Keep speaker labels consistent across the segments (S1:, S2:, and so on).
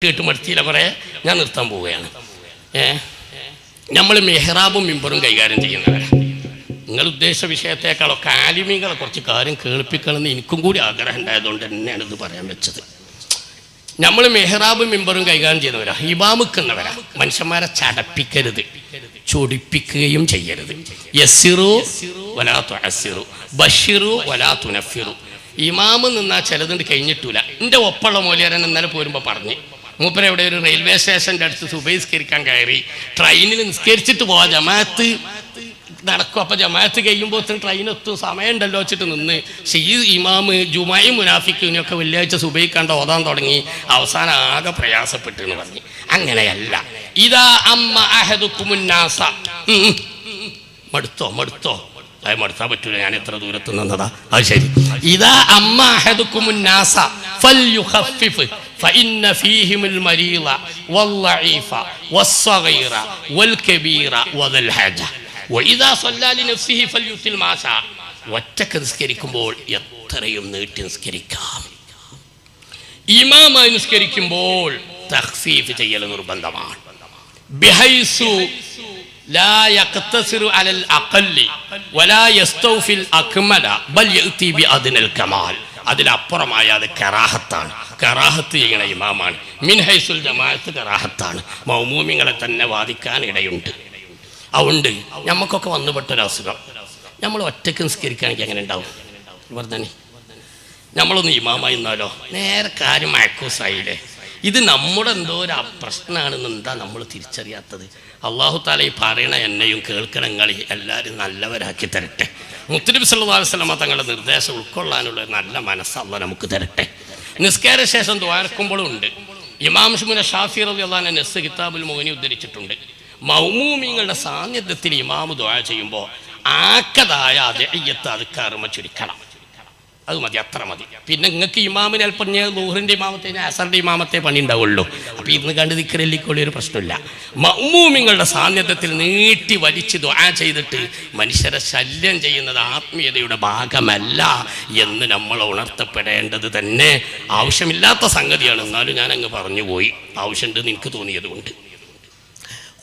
S1: കേട്ട് മടുത്തിയില്ല കുറേ. ഞാൻ നിർത്താൻ പോവുകയാണ്. നമ്മൾ മെഹ്റാബും മിമ്പറും കൈകാര്യം ചെയ്യുന്നവരാണ്. നിങ്ങൾ ഉദ്ദേശ വിഷയത്തെക്കാളൊക്കെ ആലിമീങ്ങളെ കുറച്ച് കാര്യം കേൾപ്പിക്കണമെന്ന് എനിക്കും കൂടി ആഗ്രഹം ഉണ്ടായതുകൊണ്ട് തന്നെയാണ് ഇത് പറയാൻ വെച്ചത്. നമ്മൾ മെഹ്റാബും മിമ്പറും കൈകാര്യം ചെയ്യുന്നവരാ, ഇമാമുക്കുന്നവരാ. മനുഷ്യന്മാരെ ചടപ്പിക്കരുത്, ചൊടിപ്പിക്കുകയും ചെയ്യരുത്. യസ്സിറു വലാ തുഅസ്സിറു, ബഷിറു വലാ തുനഫിറു. ഇമാമ് നിന്നാൽ ചിലതുണ്ട് കഴിഞ്ഞിട്ടില്ല. എൻ്റെ ഒപ്പമുള്ള മൂല്യരൻ ഇന്നലെ പോരുമ്പോൾ പറഞ്ഞ്, മൂപ്പര എവിടെ ഒരു റെയിൽവേ സ്റ്റേഷൻ്റെ അടുത്ത് സുബഹിസ്കരിക്കാൻ കയറി, ട്രെയിനിൽ നിസ്കരിച്ചിട്ട് പോവാ, ജമാഅത്ത് നടക്കും. അപ്പം ജമാഅത്ത് കഴിയുമ്പോഴത്തേന് ട്രെയിൻ എത്തും, സമയമുണ്ടല്ലോ വെച്ചിട്ട് നിന്ന്. പക്ഷേ ഈ ഇമാമ് ജുമായും മുനാഫിക്കിനൊക്കെ വെള്ളിയാഴ്ച സുബഹിക്കാണ്ട് ഓതാൻ തുടങ്ങി. അവസാനം ആകെ പ്രയാസപ്പെട്ടു എന്ന് പറഞ്ഞ്. അങ്ങനെയല്ല. ഇതാ അമ്മ അഹദുക്കുമുന്നാസ. മടുത്തോ അത് മടുത്താൻ പറ്റൂല, ഞാൻ എത്ര ദൂരത്ത് നിന്നതാ. അത് ശരി. ഇതാ അമ്മ അഹദുക്കുമുന്നാസ ഫൽയുഖഫിഫ് فإن فيهم المريض والضعيف والصغير والكبير وذا الحاجة وإذا صلى لنفسه فليتم ما شاء. ഒറ്റക്ക് നിസ്കരിക്കുമ്പോൾ എത്രയും നീട്ടി നിസ്കരിക്കാം. ഇമാമായി നിസ്കരിക്കുമ്പോൾ തഖ്ഫീഫ് ചെയ്യൽ നിർബന്ധമാണ്. ബിഹൈസു ലാ യഖ്തസിറു അലൽ അഖല്ലി വലാ യസ്തൗഫിൽ അക്മല ബൽ യഅതി ബിഅദ്നൽ കമാൽ. അതിലപ്പുറമായ അത് കറാഹത്താണ്. കറാഹത്ത് ചെയ്യണ ഇമാമാണ്. മിൻഹൈസുൽ ജമാഅത്ത് കറാഹത്താണ്. മൗമൂമിങ്ങളെ തന്നെ വാദിക്കാൻ ഇടയുണ്ട്. അതുകൊണ്ട് നമുക്കൊക്കെ വന്നുപെട്ടൊരസുഖം, നമ്മൾ ഒറ്റയ്ക്ക് നിസ്കരിക്കുകയാണെങ്കിൽ എങ്ങനെ ഉണ്ടാവും പറഞ്ഞേ? നമ്മളൊന്ന് ഇമാമായി എന്നാലോ നേരെ കാര്യം മയക്കൂസായില്ലേ? ഇത് നമ്മുടെ എന്തോ ഒരു പ്രശ്നമാണെന്ന് എന്താ നമ്മൾ തിരിച്ചറിയാത്തത്? അള്ളാഹു താല ഈ പറയണ എന്നെയും കേൾക്കണ നിങ്ങളെ എല്ലാവരും നല്ലവരാക്കി തരട്ടെ. മുത്തനബി സല്ലല്ലാഹു അലൈഹി വസല്ലം തങ്ങളുടെ നിർദ്ദേശം ഉൾക്കൊള്ളാനുള്ള നല്ല മനസ്സ് അല്ലാഹ് നമുക്ക് തരട്ടെ. നിസ്കാര ശേഷം ദ്വാരക്കുമ്പോഴും ഉണ്ട്. ഇമാം ഷാഫി റളിയല്ലാഹു അൻഹു നസ് കിതാബുൽ മുഗ്നി ഉദ്ധരിച്ചിട്ടുണ്ട്. മൗമൂമിങ്ങളുടെ സാന്നിധ്യത്തിൽ ഇമാമ് ദുആ ചെയ്യുമ്പോൾ ആക്കതായ അദ്ഇയ്യത്ത് അദ്കാറുമ ചുരുക്കണം. അത് മതി, അത്ര മതി. പിന്നെ നിങ്ങൾക്ക് ഇമാമിന് അല്പം ളുഹറിൻ്റെ ഇമാമത്തെ അസറിൻ്റെ ഇമാമത്തെ പണി ഉണ്ടാവുള്ളൂ. അപ്പോൾ ഇന്ന് കണ്ട് ദിക്റല്ലിക്കൊള്ളി ഒരു പ്രശ്നമില്ല. മഅ്മൂമിങ്ങളുടെ സാന്നിധ്യത്തിൽ നീട്ടി വലിച്ച് ദുആ ചെയ്തിട്ട് മനുഷ്യരെ ശല്യം ചെയ്യുന്നത് ആത്മീയതയുടെ ഭാഗമല്ല എന്ന് നമ്മൾ ഉണർത്തപ്പെടേണ്ടത് തന്നെ ആവശ്യമില്ലാത്ത സംഗതിയാണ്. എന്നാലും ഞാൻ അങ്ങ് പറഞ്ഞു പോയി, ആവശ്യമുണ്ടെന്ന് എനിക്ക് തോന്നിയത് കൊണ്ട്.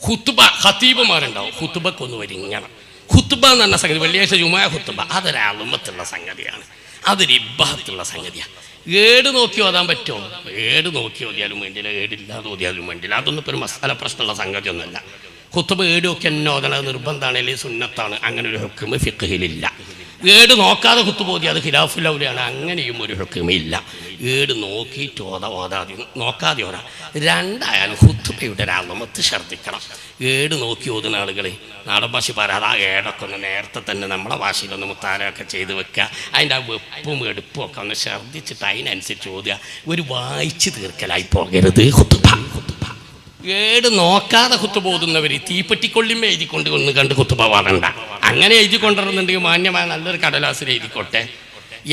S1: ഖുത്ബ, ഖതീബുമാരുണ്ടാവും, ഖുത്ബക്കൊന്ന് വരിങ്ങണം. ഖുത്ബ എന്ന് പറഞ്ഞ സംഗതി, വെള്ളിയാഴ്ച ജുമാ ഖുത്ബ, അതൊരു അളുമത്തുള്ള സംഗതിയാണ്, അതൊരു ഇബ്ബാഹത്തുള്ള സംഗതിയാണ്. ഏട് നോക്കി ഓതാൻ പറ്റുമോ? ഏട് നോക്കി ഓതിയാലും വേണ്ടില്ല, ഏടില്ലാതെ ഓതിയാലും വേണ്ടില്ല. അതൊന്നും ഇപ്പോൾ ഒരു മസാല പ്രശ്നമുള്ള സംഗതിയൊന്നുമല്ല. ഖുത്ബ ഏട് നോക്കി എന്നെ ഓതണത് നിർബന്ധമാണ്, അല്ലെങ്കിൽ സുന്നത്താണ്. അങ്ങനെ ഒരു ഹുക്മ് ഫിഖ്ഹിലില്ല. ഏട് നോക്കാതെ ഖുത്ബ ഓതി അത് ഖിലാഫുൽ ഔലിയാണ്, അങ്ങനെയും ഒരു ഹുക്മില്ല. ഏട് നോക്കിയിട്ട് ഓതാതെ നോക്കാതെ ഓതാ, രണ്ടായാലും ഖുത്ബയുടെ ഒരു അളമത്ത് ഛർദ്ദിക്കണം. ഏട് നോക്കി ഓതുന്ന ആളുകൾ നാടൻ ഭാഷ പറയാതെ ആ ഏടൊക്കെ ഒന്ന് നേരത്തെ തന്നെ നമ്മളെ ഭാഷയിലൊന്ന് മുത്താരൊക്കെ ചെയ്ത് വെക്കുക. അതിൻ്റെ ആ വെപ്പും എടുപ്പും ഒക്കെ ഒന്ന് ഛർദ്ദിച്ചിട്ട് അതിനനുസരിച്ച് ഓതുക. ഒരു വായിച്ച് തീർക്കലായി പോകരുത് ഖുത്ബ. ഏട് നോക്കാതെ ഖുത്ബ ഓതുന്നവർ തീപ്പെട്ടിക്കൊള്ളിമേ എഴുതിക്കൊണ്ട് ഒന്ന് കണ്ട് ഖുത്ബ പാടണ്ട. അങ്ങനെ എഴുതി കൊണ്ടുവരുന്നുണ്ടെങ്കിൽ മാന്യമായ നല്ലൊരു കടലാസിൽ എഴുതിക്കോട്ടെ.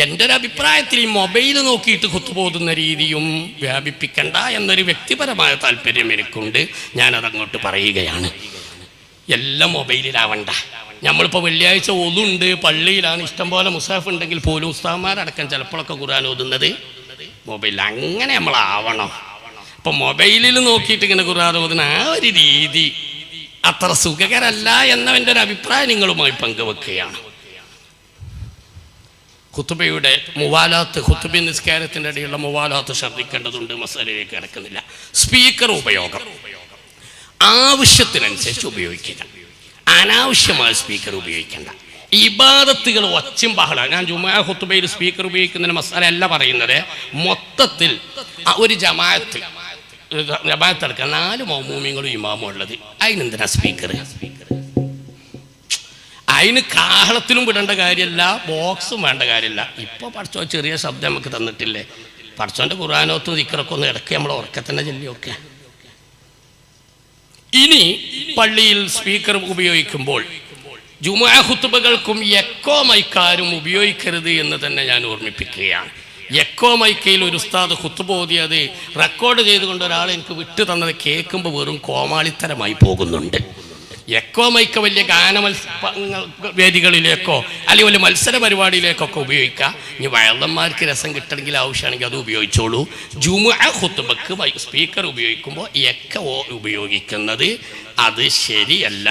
S1: എൻ്റെ ഒരു അഭിപ്രായത്തിൽ ഈ മൊബൈൽ നോക്കിയിട്ട് ഖുത്ബ ഓതുന്ന രീതിയും വ്യാപിപ്പിക്കണ്ട എന്നൊരു വ്യക്തിപരമായ താല്പര്യം എനിക്കുണ്ട്. ഞാനതങ്ങോട്ട് പറയുകയാണ്. എല്ലാം മൊബൈലിലാവണ്ട. നമ്മളിപ്പോൾ വെള്ളിയാഴ്ച ഒതുണ്ട്, പള്ളിയിലാണ്, ഇഷ്ടംപോലെ മുസാഫ് ഉണ്ടെങ്കിൽ പോലും ഉസ്താദന്മാരടക്കം ചിലപ്പോഴൊക്കെ ഖുർആൻ ഓതുന്നത് മൊബൈലിൽ. അങ്ങനെ നമ്മളാവണം. ഇപ്പം മൊബൈലിൽ നോക്കിയിട്ട് ഇങ്ങനെ ഖുർആൻ ഓതുന്ന ആ ഒരു രീതി അത്ര സുഖകരമല്ല എന്നവൻ്റെ ഒരു അഭിപ്രായം നിങ്ങളുമായി പങ്കുവെക്കുകയാണ്. ഖുത്ബയുടെ മുവാലാത്ത്, ഖുത്ബ നിസ്കാരത്തിൻ്റെ ഇടയിലുള്ള മുവാലാത്ത് ശ്രദ്ധിക്കേണ്ടതുണ്ട്. മസാലയിലേക്ക് കിടക്കുന്നില്ല. സ്പീക്കർ ഉപയോഗം ആവശ്യത്തിനനുസരിച്ച് ഉപയോഗിക്കുക, അനാവശ്യമായ സ്പീക്കർ ഉപയോഗിക്കേണ്ട. ഇബാദത്തുകൾ ഒച്ചും ബഹളമാണ്. ഞാൻ ജുമാ ഖുത്ബയിൽ സ്പീക്കർ ഉപയോഗിക്കുന്നതിന് മസാല അല്ല പറയുന്നത്. മൊത്തത്തിൽ ഒരു ജമാഅത്ത് എടുക്കുക, 4 മൗമൂമിങ്ങളും ഇമാമും ഉള്ളത്, അതിനെന്തിനാ സ്പീക്കർ? അതിന് കാഹളത്തിലും വിടേണ്ട കാര്യമല്ല, ബോക്സും വേണ്ട കാര്യമില്ല. ഇപ്പോൾ പഠിച്ചോ ചെറിയ ശബ്ദം നമുക്ക് തന്നിട്ടില്ലേ? പഠിച്ചോൻ്റെ ഖുർആനോത്തും ദിക്റൊക്കെ ഒന്ന് ഇടയ്ക്ക് നമ്മൾ ഉറക്കത്തന്നെ ചൊല്ലിയൊക്കെ. ഇനി പള്ളിയിൽ സ്പീക്കർ ഉപയോഗിക്കുമ്പോൾ ജുമുഅ ഖുത്ബകൾക്കും എക്കോ മൈക്കാരും ഉപയോഗിക്കരുത് എന്ന് തന്നെ ഞാൻ ഓർമ്മിപ്പിക്കുകയാണ്. എക്കോ മൈക്കയിൽ ഒരു ഉസ്താദ് ഖുത്ബ ഓതിയത് റെക്കോർഡ് ചെയ്തുകൊണ്ട് ഒരാൾ എനിക്ക് വിട്ടു തന്നത് കേൾക്കുമ്പോൾ വെറും കോമാളിത്തരമായി പോകുന്നുണ്ട്. എക്കോ മൈക്ക വലിയ വേദികളിലേക്കോ അല്ലെങ്കിൽ വലിയ മത്സര പരിപാടിയിലേക്കൊക്കെ ഉപയോഗിക്കാം. ഇനി വയലന്മാർക്ക് രസം കിട്ടണമെങ്കിൽ ആവശ്യമാണെങ്കിൽ അത് ഉപയോഗിച്ചോളൂ. ജുമുഅ ഖുത്ബക്ക് സ്പീക്കർ ഉപയോഗിക്കുമ്പോൾ എക്കോ ഉപയോഗിക്കുന്നത് അത് ശരിയല്ല.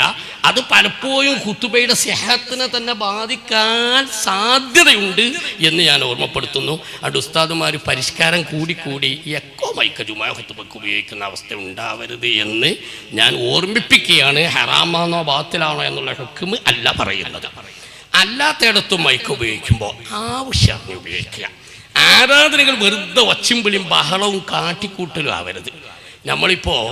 S1: അത് പലപ്പോഴും ഖുത്ബയുടെ സിഹത്തിനെ തന്നെ ബാധിക്കാൻ സാധ്യതയുണ്ട് എന്ന് ഞാൻ ഓർമ്മപ്പെടുത്തുന്നു. അത് ഉസ്താദുമാർ പരിഷ്കാരം കൂടിക്കൂടി എക്കോ മൈക്ക ജുമുഅ ഖുത്ബക്ക് ഉപയോഗിക്കുന്ന അവസ്ഥ ഉണ്ടാവരുത് എന്ന് ഞാൻ ഓർമ്മിപ്പിക്കുകയാണ്. ഹറാമാണോ ബാത്തിലാണോ എന്നുള്ള ഹുക്മ് അല്ല പറയുന്നത്. അല്ലാത്തയിടത്തും മൈക്ക് ഉപയോഗിക്കുമ്പോൾ ആവശ്യത്തിന് ഉപയോഗിക്കുക. ആരാധനകൾ വെറുതെ ഒച്ചിമ്പിളിയും ബഹളവും കാട്ടിക്കൂട്ടലും ആവരുത്. നമ്മളിപ്പോൾ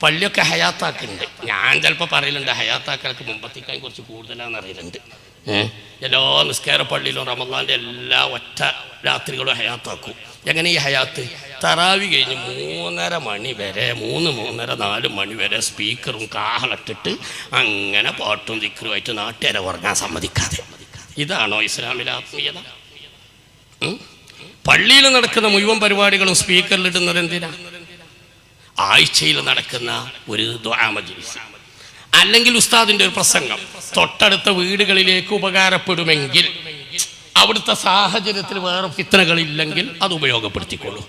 S1: പള്ളിയൊക്കെ ഹയാത്താക്കുന്നുണ്ട്. ഞാൻ ചിലപ്പോൾ പറയലുണ്ട് ഹയാത്താക്കലൊക്കെ മുമ്പത്തേക്കാൾ കുറച്ച് കൂടുതലാണെന്ന് അറിയലുണ്ട്. എല്ലാ നിസ്കാര പള്ളിയിലും റമദാൻ്റെ എല്ലാ ഒറ്റ രാത്രികളും ഹയാത്താക്കും. എങ്ങനെ ഈ ഹയാത്ത്? തറാവി കഴിഞ്ഞ് 3:30 മണി വരെ 3-4 മണി വരെ സ്പീക്കറും കാഹളട്ടിട്ട് അങ്ങനെ പാട്ടും ദിക്റുമായിട്ട് നാട്ടുകാരെ ഉറങ്ങാൻ സമ്മതിക്കാതെ. ഇതാണോ ഇസ്ലാമിലെ ആത്മീയത? പള്ളിയിൽ നടക്കുന്ന മുഴുവൻ പരിപാടികളും സ്പീക്കറിലിടുന്നത് എന്തിനാ? ആഴ്ചയിൽ നടക്കുന്ന ഒരു ദുആ മജ്‌ലിസ് അല്ലെങ്കിൽ ഉസ്താദിൻ്റെ ഒരു പ്രസംഗം തൊട്ടടുത്ത വീടുകളിലേക്ക് ഉപകാരപ്പെടുമെങ്കിൽ, അവിടുത്തെ സാഹചര്യത്തിൽ വേറെ ഫിത്നകളില്ലെങ്കിൽ അത് ഉപയോഗപ്പെടുത്തിക്കൊള്ളൂ.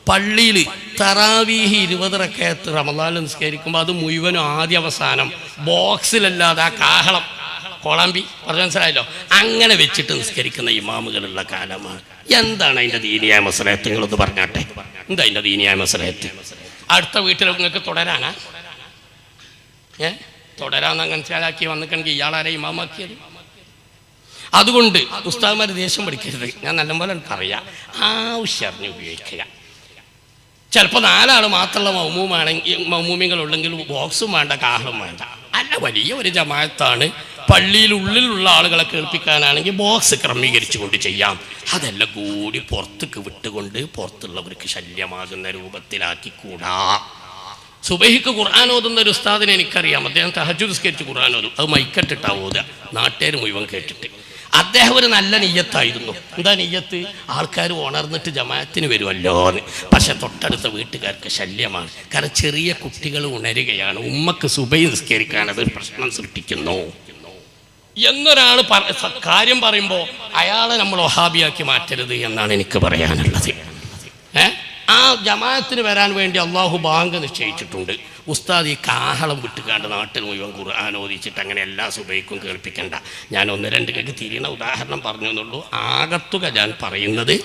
S1: പള്ളിയിൽ തറാവീഹ് 20 റക്അത്ത് റമദാനിൽ നിസ്കരിക്കുമ്പോൾ അത് മുഴുവനും ആദ്യ അവസാനം ബോക്സിലല്ലാതെ ആ കാഹളം കോളാമ്പി പറഞ്ഞു മനസ്സിലായല്ലോ, അങ്ങനെ വെച്ചിട്ട് നിസ്കരിക്കുന്ന ഇമാമുകളുള്ള കാലമാണ്. എന്താണ് അതിൻ്റെ ദീനിയായ മസലഹത്ത്? നിങ്ങളൊന്ന് പറഞ്ഞാട്ടെ, എന്താ അതിൻ്റെ ദീനിയായ മസലഹത്ത്? അടുത്ത വീട്ടിൽ നിങ്ങൾക്ക് തുടരാനാ? തുടരാന്ന് മനസ്സിലാക്കി വന്നിട്ടുണ്ടെങ്കിൽ ഇയാളാരെ ഇമാമാക്കിയത്? അതുകൊണ്ട് ഉസ്താദ്മാർ ദേഷ്യം പഠിക്കരുത്. ഞാൻ നല്ലപോലെ എനിക്കറിയാം. ആവശ്യമറിഞ്ഞ് ഉപയോഗിക്കുക. ചിലപ്പോൾ 4 ആൾ മാത്രമുള്ള മൗമൂമികളുണ്ടെങ്കിൽ ബോക്സും വേണ്ട, കാഹളും വേണ്ട. അല്ല, വലിയ ഒരു ജമാഅത്താണ്, പള്ളിയിലുള്ളിലുള്ള ആളുകളെ കേൾപ്പിക്കാനാണെങ്കിൽ ബോക്സ് ക്രമീകരിച്ചു കൊണ്ട് ചെയ്യാം. അതെല്ലാം കൂടി പുറത്തേക്ക് വിട്ടുകൊണ്ട് പുറത്തുള്ളവർക്ക് ശല്യമാകുന്ന രൂപത്തിലാക്കിക്കൂടാ. സുബഹിക്ക് ഖുർആൻ ഓതുന്ന ഒരു ഉസ്താദിനെ എനിക്കറിയാം. അദ്ദേഹം തഹജ്ജുദ് നിസ്കരിച്ച് ഖുർആൻ ഓതും. അത് മൈക്കട്ടിട്ടാ ഓതുക, നാട്ടുകാർ മുഴുവൻ കേട്ടിട്ട്. അദ്ദേഹം ഒരു നല്ല നിയ്യത്തായിരുന്നു. എന്താ നിയ്യത്ത്? ആൾക്കാർ ഉണർന്നിട്ട് ജമാഅത്തിന് വരുമല്ലോ എന്ന്. പക്ഷെ തൊട്ടടുത്ത വീട്ടുകാർക്ക് ശല്യമാണ്. കാരണം ചെറിയ കുട്ടികൾ ഉണരുകയാണ്, ഉമ്മക്ക് സുബഹി നിസ്കരിക്കാൻ അതൊരു പ്രശ്നം സൃഷ്ടിക്കുന്നു എന്നൊരാൾ കാര്യം പറയുമ്പോൾ അയാളെ നമ്മൾ വഹാബിയാക്കി മാറ്റരുത് എന്നാണ് എനിക്ക് പറയാനുള്ളത്. ആ ജമാഅത്തിന് വരാൻ വേണ്ടി അള്ളാഹു ബാങ്ക് നിശ്ചയിച്ചിട്ടുണ്ട്. ഉസ്താദ് ഈ കാഹളം വിട്ടുകാണ്ട് നാട്ടിൽ മുഴുവൻ ഖുർആൻ ഓദിച്ചിട്ട് അങ്ങനെ എല്ലാ സുബഹിക്കും കേൾപ്പിക്കണ്ട. ഞാൻ 1-2 തിരിയണ ഉദാഹരണം പറഞ്ഞു എന്നുള്ളൂ. ആകത്തുക ഞാൻ പറയുന്നത്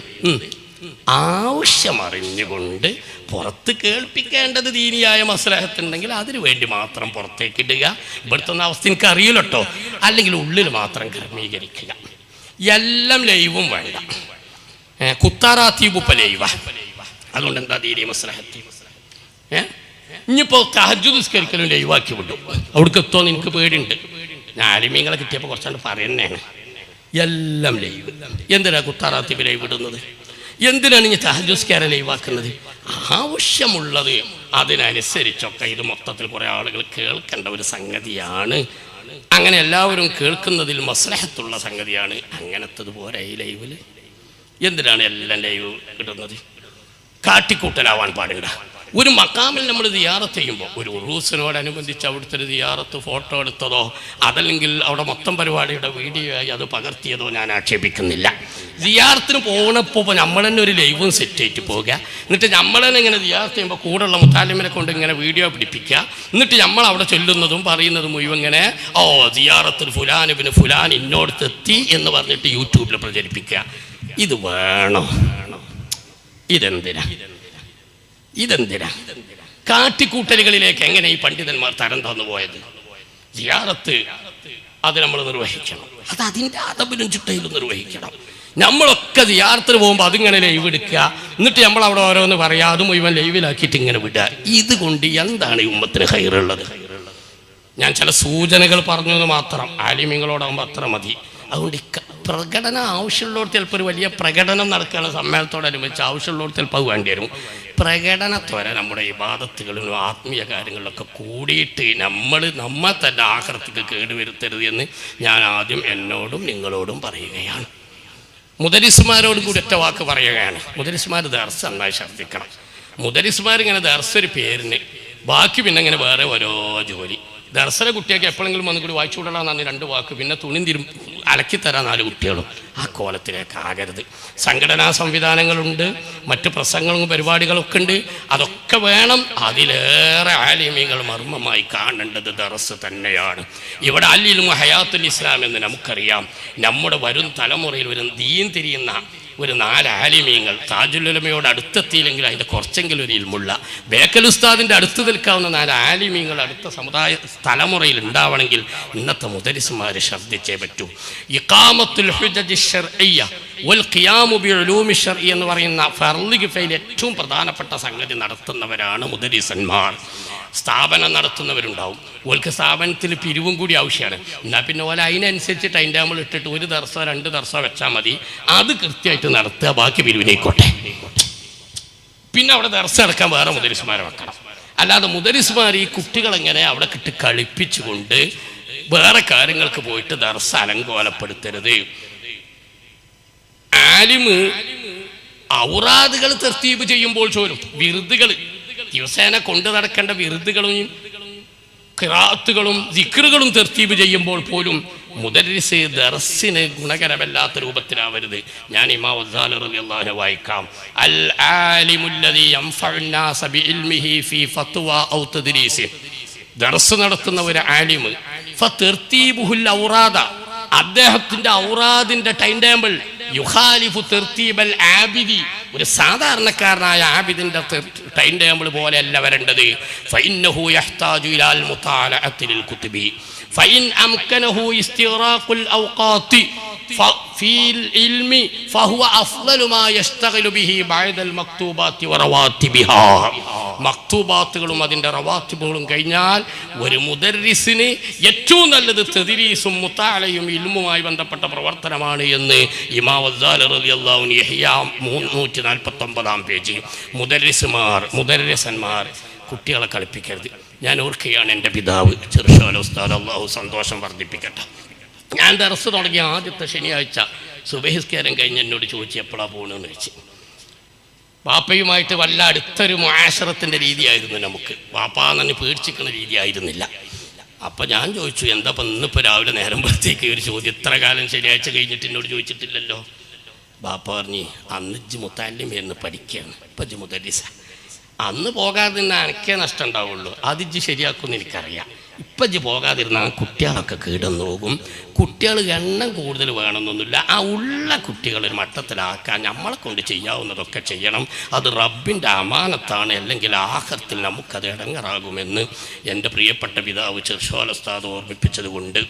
S1: ആവശ്യമറിഞ്ഞുകൊണ്ട് പുറത്ത് കേൾപ്പിക്കേണ്ടത് ദീനിയായ മസ്ലഹത്തുണ്ടെങ്കിൽ അതിനു വേണ്ടി മാത്രം പുറത്തേക്കിടുക. ഇവിടുത്തെ അവസ്ഥ എനിക്ക് അറിയില്ല കേട്ടോ. അല്ലെങ്കിൽ ഉള്ളിൽ മാത്രം ക്രമീകരിക്കുക. എല്ലാം ലൈവും വേണ്ട. കുത്താറാത്തീബുപ്പ ലൈവ. അതുകൊണ്ട് എന്താ ദീനിയ മസ്ലഹത്ത്? ഇനിയിപ്പോൾ തഹജ്ജുദ് നിസ്കരിക്കലും ലൈവാക്കി വിടും. അവിടേക്ക് എത്തുമെന്ന് എനിക്ക് പേടിയുണ്ട്. ഞാൻ ആലിമീങ്ങളെ കിട്ടിയപ്പോൾ കുറച്ചാണ്ട് പറയുന്നതാണ്. എല്ലാം ലൈവ്. എന്തിനാ കുത്താറാത്തീബ് ലൈവ് ഇടുന്നത്? എന്തിനാണ് ഇനി തഹജ്ജുദ് നിസ്കാരം ലൈവാക്കുന്നത്? ആവശ്യമുള്ളത് അതിനനുസരിച്ചൊക്കെ ഇത് മൊത്തത്തിൽ കുറേ ആളുകൾ കേൾക്കേണ്ട ഒരു സംഗതിയാണ്. അങ്ങനെ എല്ലാവരും കേൾക്കുന്നതിൽ മസ്ലഹത്തുള്ള സംഗതിയാണ്. അങ്ങനത്തതുപോലെ ഈ ലൈവിൽ എന്തിനാണ് എല്ലാം ലൈവ് ഇടുന്നത്? കാട്ടിക്കൂട്ടലാവാൻ പാടില്ല. ഒരു മക്കാമിൽ നമ്മൾ സിയാറത്ത് ചെയ്യുമ്പോൾ ഒരു ഉറൂസിനോടനുബന്ധിച്ച് അവിടുത്തെ ഒരു സിയാറത്ത് ഫോട്ടോ എടുത്തതോ അതല്ലെങ്കിൽ അവിടെ മൊത്തം പരിപാടിയുടെ വീഡിയോ ആയി അത് പകർത്തിയതോ ഞാൻ ആക്ഷേപിക്കുന്നില്ല. സിയാറത്തിന് പോകണപ്പോൾ നമ്മൾ തന്നെ ഒരു ലൈവും സെറ്റ് ആയിട്ട് പോവുക. എന്നിട്ട് നമ്മൾ തന്നെ ഇങ്ങനെ സിയാറത്ത് ചെയ്യുമ്പോൾ കൂടെയുള്ള മുത്താലിമിനെ കൊണ്ട് ഇങ്ങനെ വീഡിയോ പിടിപ്പിക്കുക. എന്നിട്ട് നമ്മൾ അവിടെ ചൊല്ലുന്നതും പറയുന്നതും മുഴുവൻ ഇങ്ങനെ സിയാറത്തിൽ ഫുലാൻ ഇബ്നു ഫുലാൻ ഇന്നോടത്തെത്തി എന്ന് പറഞ്ഞിട്ട് യൂട്യൂബിൽ പ്രചരിപ്പിക്കുക. ഇത് വേണോ? ഇതെന്തിനാ? കാട്ടിക്കൂട്ടലുകളിലേക്ക് എങ്ങനെ ഈ പണ്ഡിതന്മാർ തരം തന്നു പോയത്? സിയാറത്ത് അത് നമ്മൾ നിർവഹിക്കണം. അത് അതിൻ്റെ അദബിലും ചിട്ടയിലും നിർവഹിക്കണം. നമ്മളൊക്കെ സിയാറത്തിന് പോകുമ്പോൾ അതിങ്ങനെ ലൈവ് എടുക്കുക. എന്നിട്ട് നമ്മൾ അവിടെ ഓരോന്ന് പറയാം, അത് മുഴുവൻ ലൈവിലാക്കിയിട്ട് ഇങ്ങനെ വിടുക. ഇതുകൊണ്ട് എന്താണ് ഈ ഉമ്മത്തിന് ഖൈറുള്ളത്? ഞാൻ ചില സൂചനകൾ പറഞ്ഞു എന്ന് മാത്രം. ആലിമീങ്ങളോടാകുമ്പോൾ അത്ര മതി. അതുകൊണ്ട് പ്രകടനം ആവശ്യമുള്ളവർ ചിലപ്പോൾ ഒരു വലിയ പ്രകടനം നടക്കുകയാണ് സമ്മേളനത്തോടനുബന്ധിച്ച്. ആവശ്യമുള്ളവർ ചിലപ്പോൾ അത് വേണ്ടി വരും. പ്രകടനത്തോടെ നമ്മുടെ ഇബാദത്തുകളിലും ആത്മീയ കാര്യങ്ങളിലൊക്കെ കൂടിയിട്ട് നമ്മെ തന്നെ ആഖിറത്തിക്ക് കേടുവരുത്തരുത് എന്ന് ഞാൻ ആദ്യം എന്നോടും നിങ്ങളോടും പറയുകയാണ്. മുദരിസ്മാരോടും കൂടി ഒറ്റ വാക്ക് പറയുകയാണ്. മുദരിസ്മാർ ദർസ് നന്നായി ശ്രദ്ധിക്കണം. മുദരിസ്മാർ ഇങ്ങനെ ദർസ് ഒരു പേരിന്, ബാക്കി പിന്നെ ഇങ്ങനെ വേറെ ഓരോ ജോലി. ദർശന കുട്ടിയൊക്കെ എപ്പോഴെങ്കിലും വന്നു കൂടി വായിച്ചു വിടണമെന്നാണ് 2 വാക്ക്, പിന്നെ തുണി അലക്കിത്തരാൻ 4 കുട്ടികളും. ആ കോലത്തിലേക്ക് ആകരുത്. സംഘടനാ സംവിധാനങ്ങളുണ്ട്, മറ്റ് പ്രസംഗങ്ങളും പരിപാടികളൊക്കെ ഉണ്ട്, അതൊക്കെ വേണം. അതിലേറെ ആലിമീങ്ങൾ മർമ്മമായി കാണേണ്ടത് ദർസ് തന്നെയാണ്. ഇവിടെ അൽ ഇൽമു ഹയാത്തുൽ ഇസ്ലാം എന്ന് നമുക്കറിയാം. നമ്മുടെ വരും തലമുറയിൽ ഒരു ദീൻ തിരിയുന്ന ഒരു 4 ആലിമീങ്ങൾ താജുൽ-ഉലമയോട് അടുത്തെത്തിയില്ലെങ്കിൽ അതിൻ്റെ കുറച്ചെങ്കിലും ഒരു ഇൽമുള്ള ബേക്കൽ ഉസ്താദിൻ്റെ അടുത്ത് നിൽക്കാവുന്ന 4 ആലിമീങ്ങൾ അടുത്ത സമുദായ തലമുറയിൽ ഉണ്ടാവണമെങ്കിൽ ഇന്നത്തെ മുദരിസ്മാർ ശ്രദ്ധിച്ചേ പറ്റൂ. ഇഖാമത്തുൽ ഹുജ്ജജ് ശർഇയ്യ വൽ ഖിയാമു ബിഉലൂമി ശർഇ എന്ന് പറയുന്ന ഫർള് കിഫയിൽ ഏറ്റവും പ്രധാനപ്പെട്ട സംഗതി നടത്തുന്നവരാണ് മുദരിസന്മാർ. സ്ഥാപനം നടത്തുന്നവരുണ്ടാവും, ഓൾക്ക് സ്ഥാപനത്തിൽ പിരിവും കൂടി ആവശ്യമാണ്. എന്നാൽ പിന്നെ ഓല അതിനനുസരിച്ച് ടൈം ടേബിൾ ഇട്ടിട്ട് 1 ദർസോ 2 ദർസോ വെച്ചാൽ മതി, അത് കൃത്യമായിട്ട് നടത്തുക, ബാക്കി പിരിവിനേക്കോട്ടെ. പിന്നെ അവിടെ ദർസ അടക്കാൻ വേറെ മുദരിസ്മാരെ വെക്കണം. അല്ലാതെ മുദരിസ്മാർ ഈ കുട്ടികളെങ്ങനെ അവിടെ കിട്ടി കളിപ്പിച്ചുകൊണ്ട് വേറെ കാര്യങ്ങൾക്ക് പോയിട്ട് ദർസ അലങ്കോലപ്പെടുത്തരുത്. ആലിമ് ഔറാദുകൾ തർത്തീബ് ചെയ്യുമ്പോൾ ചോരും വിറുതുകൾ ദിവസേന കൊണ്ടു നടക്കേണ്ട വിറുതുകളും ഖിറാഅത്തുകളും സിക്റുകളും തർത്തീബ് ചെയ്യുമ്പോൾ പോലും മുദരിസ് ദർസിന് ഗുണകരമല്ലാത്ത രൂപത്തിലാവരുത്. ഞാൻ ഇമാം ഗസാലി റളിയല്ലാഹു അൻഹു വായിക്കാം. അൽ ആലിമുല്ലദീ യൻഫഉന്നാസ ബിഇൽമിഹി ഫീ ഫത്വ ഔ തദ്രീസ്. ദർസ് നടത്തുന്ന ഒരു ആലിമ് ഫതർതീബുൽ ഔറാദ, അദ്ദേഹത്തിന്റെ ഔറാദിന്റെ ടൈം ടേബിൾ യുഖാലിഫു തർതീബൽ ആബിദി, ഒരു സാധാരണക്കാരനായ ആബിദിന്റെ ടൈം ടേബിൾ പോലെയല്ല വരേണ്ടത്. ഫഇന്നഹു യഹ്താജു ഇലാൽ മുതാലഅത്തിൽ കുതുബി ഫഇൻ അംകനഹു ഇസ്തിഗ്റാഖുൽ ഔഖാത്തി ഫീൽ ഇൽമി ഫഹുവ അഫ്ളലു മാ യസ്തഗിലു ബിഹി ബഅദൽ മക്തൂബാത്തി വറവാത്തിബിഹാ. മക്തൂബാത്തുകളും അതിൻ്റെ റവാത്തിബുകളും കഴിഞ്ഞാൽ ഒരു മുദർരിസിന് ഏറ്റവും നല്ലത് തദ്രീസും മുതാലയും ഇൽമുമായി ബന്ധപ്പെട്ട പ്രവർത്തനമാണ് എന്ന് ഇമാം ഗസാലി റളിയല്ലാഹു അൻഹു യഹ്യാ 349 പേജ്. മുദർരിസന്മാർ കുട്ടികളെ കളിപ്പിക്കരുത്. ഞാൻ ഓർക്കുകയാണ്, എൻ്റെ പിതാവ് ചെറുശോല ഉസ്താദ്, അല്ലാഹു സന്തോഷം വർദ്ധിപ്പിക്കട്ടെ. ഞാൻ ദർസ് തുടങ്ങിയ ആദ്യത്തെ ശനിയാഴ്ച സുബഹിസ്കാരം കഴിഞ്ഞ് എന്നോട് ചോദിച്ചു എപ്പോഴാണ് പോകണമെന്ന് വെച്ച്. വാപ്പയുമായിട്ട് വല്ല അടുത്തൊരു മുആശറത്തിൻ്റെ രീതിയായിരുന്നു നമുക്ക്. വാപ്പാന്ന് പേടിച്ചിരിക്കുന്ന രീതിയായിരുന്നില്ല. അപ്പം ഞാൻ ചോദിച്ചു, എന്താ ഇപ്പം ഇന്നിപ്പോൾ രാവിലെ നേരം പുറത്തേക്ക് ഒരു ചോദ്യം, ഇത്ര കാലം ശനിയാഴ്ച കഴിഞ്ഞിട്ട് എന്നോട് ചോദിച്ചിട്ടില്ലല്ലോ. ബാപ്പ പറഞ്ഞ്, അന്ന് ഇജ്ജ് മുത്തല്ലിമായിരുന്നു, പഠിക്കുകയാണ്, ഇപ്പം ഇജ്ജ് മുദരിസ. അന്ന് പോകാതിരുന്ന എനിക്കേ നഷ്ടം ഉണ്ടാവുള്ളൂ, അത് ഇജ്ജ് ശരിയാക്കുമെന്ന് എനിക്കറിയാം. ഇപ്പം ഇജ്ജ് പോകാതിരുന്ന ആ കുട്ടികളൊക്കെ കീടന്നു പോകും. കുട്ടികൾ എണ്ണം കൂടുതൽ വേണമെന്നൊന്നുമില്ല, ആ ഉള്ള കുട്ടികളൊരു മട്ടത്തിലാക്കാൻ നമ്മളെ കൊണ്ട് ചെയ്യാവുന്നതൊക്കെ ചെയ്യണം. അത് റബ്ബിൻ്റെ അമാനത്താണ്, അല്ലെങ്കിൽ ആഖിറത്തിൽ നമുക്കത് ഇടങ്ങറാകുമെന്ന് എൻ്റെ പ്രിയപ്പെട്ട പിതാവ് ചെറുശോല ഉസ്താദ് ഓർമ്മിപ്പിച്ചത് കൊണ്ട്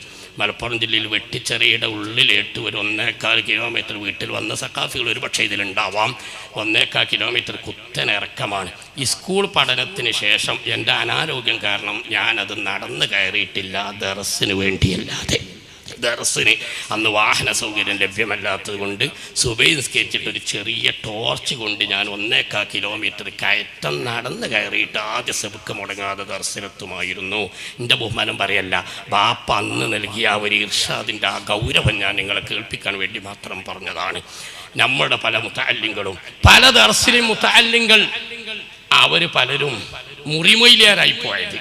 S1: മലപ്പുറം ജില്ലയിൽ വെട്ടിച്ചെറിയുടെ ഉള്ളിലേട്ട് ഒരു 1.25 കിലോമീറ്റർ വീട്ടിൽ വന്ന സഖാഫികൾ ഒരു പക്ഷേ ഇതിലുണ്ടാവാം. 1.25 കിലോമീറ്റർ കുത്തനിറക്കമാണ്. ഈ സ്കൂൾ പഠനത്തിന് ശേഷം എൻ്റെ അനാരോഗ്യം കാരണം ഞാനത് നടന്ന് കയറിയിട്ടില്ല, ദർസിന് വേണ്ടിയല്ലാതെ. ദർസിന് അന്ന് വാഹന സൗകര്യം ലഭ്യമല്ലാത്തത് കൊണ്ട് സുബഹി നിസ്കരിച്ചിട്ട് ഒരു ചെറിയ ടോർച്ച് കൊണ്ട് ഞാൻ 1.25 കിലോമീറ്റർ കയറ്റം നടന്ന് കയറിയിട്ട് ആദ്യ സെബുക്ക് മുടങ്ങാതെ ദർസിനെത്തുമായിരുന്നു. എൻ്റെ ബഹുമാനം പറയല്ല, ബാപ്പ അന്ന് നൽകിയ ആ ഒരു ഇർഷാദിൻ്റെ ആ ഗൗരവം ഞാൻ നിങ്ങളെ കേൾപ്പിക്കാൻ വേണ്ടി മാത്രം പറഞ്ഞതാണ്. നമ്മുടെ പല മുതഅല്ലിങ്ങളും, പല ദർസിലെ മുതഅല്ലിങ്ങൾ, അവർ പലരും മുറിമൊയിലേറായി പോയത്